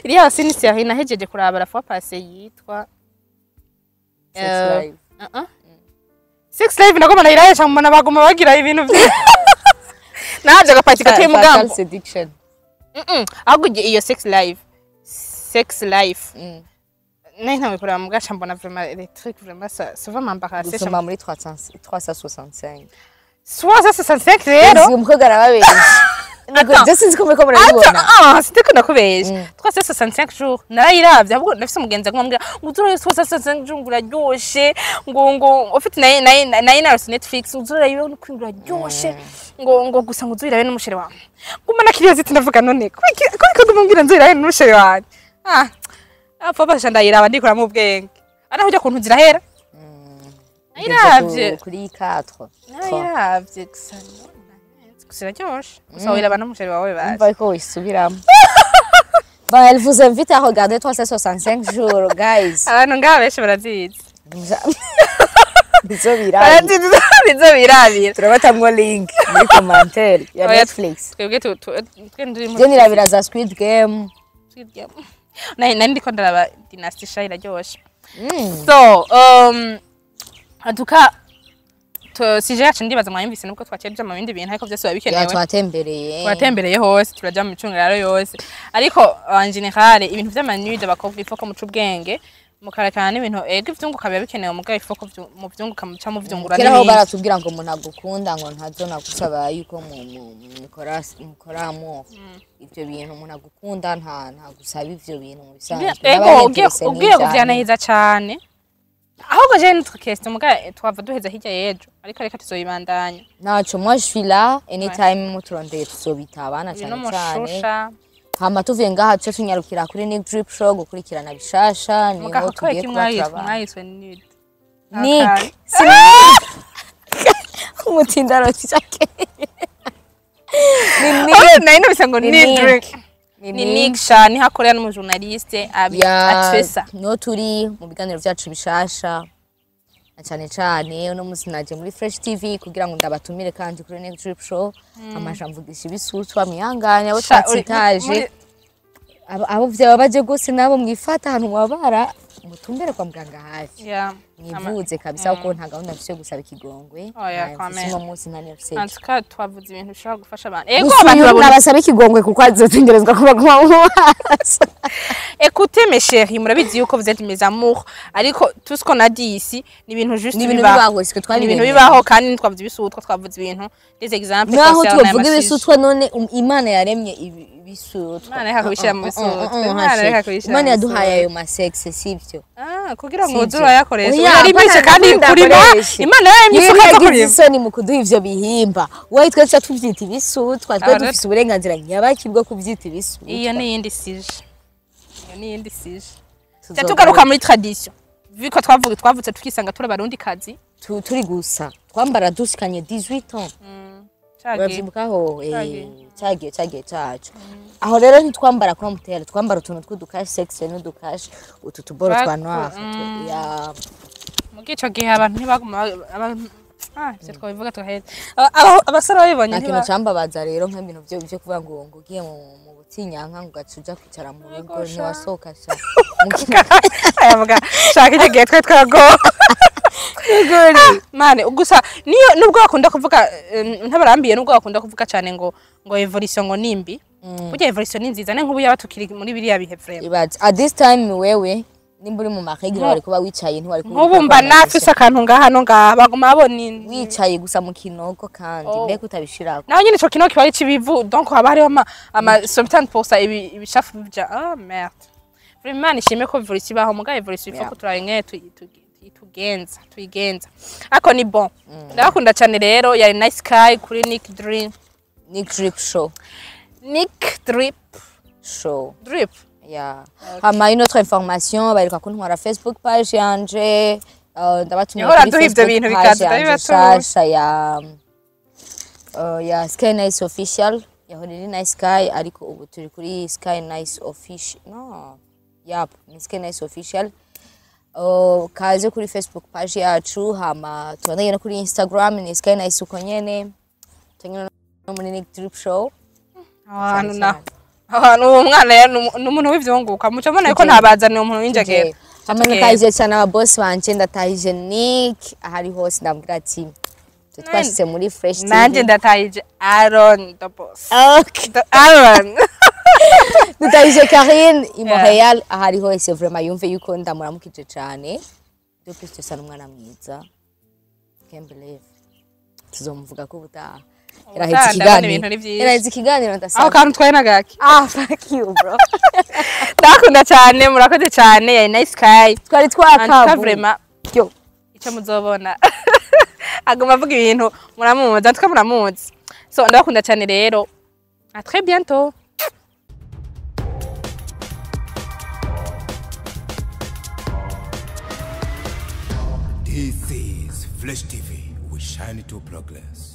iriya sinisi yahi nahejeje kuraba la fois passée yitwa Sex Live nagoma nayirahisha mbona bagoma bagira ibintu bye naje agapati gatuye mugambo seduction ahubwo iyo Sex Live nayo ntawe kuraba mugaca mbona vraiment les trucs vraiment ça va m'embarrasser gusoma muri 365 65 rero umukobwa arababeje je sinzi ko muriko murabibona c'était ko nakubeje 365 jours narayiravye ahubwo nafise umugenzi akamubwira ngo uzura 365 jours nguraryoshe ngo ufite nayo narose Netflix uzura yiwe no kwingura ryoshe ngo gusa ngo uzira bene n'umusheri wawe nguma nakiriye ziti ndavuga none ko ngumubwira nzira bene n'umusheri wawe apfa basha ndayiraba ndikora mu bwenge ana hujya kuntu zirahera nayiravye kuri 4 nayiravye gusa siraryoshe gusa wiraba n'umusheri wawe baje umva ko wisubiramo Bah, elle vous invite à regarder 365 jours, guys. Abantu ngaha benshi barazizi. Bizo birabira. Turabatamwo link muri commentaire ya Netflix. Twebwe Je nirabira za Squid Game. Nari ndiko ndaraba Dynasty Shy iraryoshe. So, aduka sije yacu ndibaza mwayumvise nubwo twaceje mu bindi bintu ariko byose babikenewe. Ya twatembereye hose turaja mu micungararo yose. Ariko en general ibintu vy'amanyude bakobwa ifoko mu cubwenge mukarekana n'ibintu ego ivyunguka biba bikenewe mu gahe ifoko mu vyunguka muca mu vyungura n'ibindi. Kera ho baratubwira ngo umuntu agukunda ngo ntazona gusaba yuko mukora amour. Ivyo bintu umuntu agukunda nta gusaba ivyo bintu mu bisanzwe. Ego ugiye kuvyanahiza cyane. Ahubwo je notre question muga twava duheza hirya yejo ariko reka tuzoyibandanya. Nacho moi je suis là anytime muturondeye tuzobitabana cyane cyane. Hama tuvuye ngaha cyo tunyarukira kuri Nick Drip Show gukurikirana bishasha niho tugiye kubatraba. Mwayitwe Nick. Nick. Umutindaro cyake. Ni Nick. Naino bisango Nick Drip. Ni Nick Shani hakorera n'umujournaliste atfesa. No turi mu biganiro byacu bishasha. Cyane uno musi naje muri Fresh TV kugira ngo ndabatumire kandi kuri Nick Drip Show amajamvugisha ibisutwa miyanganya abo tatsitaje abo vyaba baje gose nabo mwifata ahantu wabara mutumbere kwa muganga hafi nivuze kabisa uko nta gahunda mfise gusaba ikigongwe simo musi nta nefse antuka twavuze ibintu bishobora gufasha abantu ego abantu babona basaba ikigongwe kuko azotingerezwa kuba kuma mu maso. Écoutez mes chéris, murabizi yuko vous êtes mes amours ariko tout ce qu'on a dit ici ni ibintu juste bibaho est-ce que twari ibintu bibaho kandi ntitwavuze ibisutwa twavuze ibintu des exemples naho tuvuga ibisutwa none Imana yaremye ibisutwa Imana reka kubishira mu bisutwa Imana yaduhaye ayo ma sex sivyo kugira ngo uzura yakoresha yari bice kandi kurima Imana yaremye isuka zo kurima isoni mu kuduha ivyo bihimba wowe twese tuvyita ibisutwa twe dufise uburenganzira nyabaki bwo kuvyita ibisutwa iyo ni yindi sije niyindi sije tugaruka muri tradition viko twavutse tukisanga turi abarundi kazi turi gusa twambara dushikanye 18 ans urabyibukaho cyagiye cyacu aho rero ntitwambara kwa mutera twambara utuntu tw'udukashi sexe n'udukashi utu tuboro twa noir ya mugico gihe abantu ntibaguma se twabivuga tuhetse abasara babibonye nta kintu cambabaza rero nk'ibintu byo kuvuga ngo ugiye mu butinyanka ngo gacuja kwicara mu rugo ntiwasohoka sha ayavuga shaka icyo gihe twe twago mane gusa niyo nubwo bakunda kuvuga ntabarambiye nubwo bakunda kuvuga cyane ngo evolution ngo nimbi burya evolution ni nziza nk'ubu yabatukiri muri biriya bihe vraiment at this time wewe nimba uri mu maregira bari kuba wicaye ntiwari kuba nk'ubumba nafise akantu ngaha no ngaha baguma babona wicaye gusa mu kinogo kandi mbega utabishirako naho nyine ico kinogo kiba cibivu donc haba hariho ama 70% ibishafu bya merde vraiment nishime ko evolution ibaho muga evolution ifoko turayenye tuyigenza ako ni bon ndakunda cyane rero yari nice guy kuri Nick Drip Show drip yeah hama une autre information barika kuntwara Facebook page yanje ndabatumye kuri Facebook page ya Sky Nice official yaho ni nice guy ariko ubu turi kuri Sky Nice official no yap ni Sky Nice official kaze kuri Facebook page yacu hama tubandanye no kuri Instagram ni Sky Nice uko nyene tugenda no muri Nick Drip Show ahantu uwo mwana n'umuntu w'ivyonguka muco mbona yuko ntabazaniye umuntu w'injegera amanakayije cyane aba boss banje ndatahije Nick ahari hose ndambwira ati twashyize muri Fresh TV nanje ndatahije Aaron the boss okay Aaron ndatahije Karine i Montreal ahari hose vraiment yumve yuko ndamuramukije cyane depuis cyane umwana mwiza can't believe tuzomuvuga ko butaha Yaraheze ikiganiro ndasaba. Aho kantu twaye nagaki. Fuck you bro. Ndakunda cyane murakoze cyane ya Nice Sky. Twari twakabu. Vraiment yo. Ico muzobona. Agoma avuga ibintu muramuzi atwa muramuzi. So ndakunda cyane rero. À très bientôt. This is Flash TV. We shine to progress.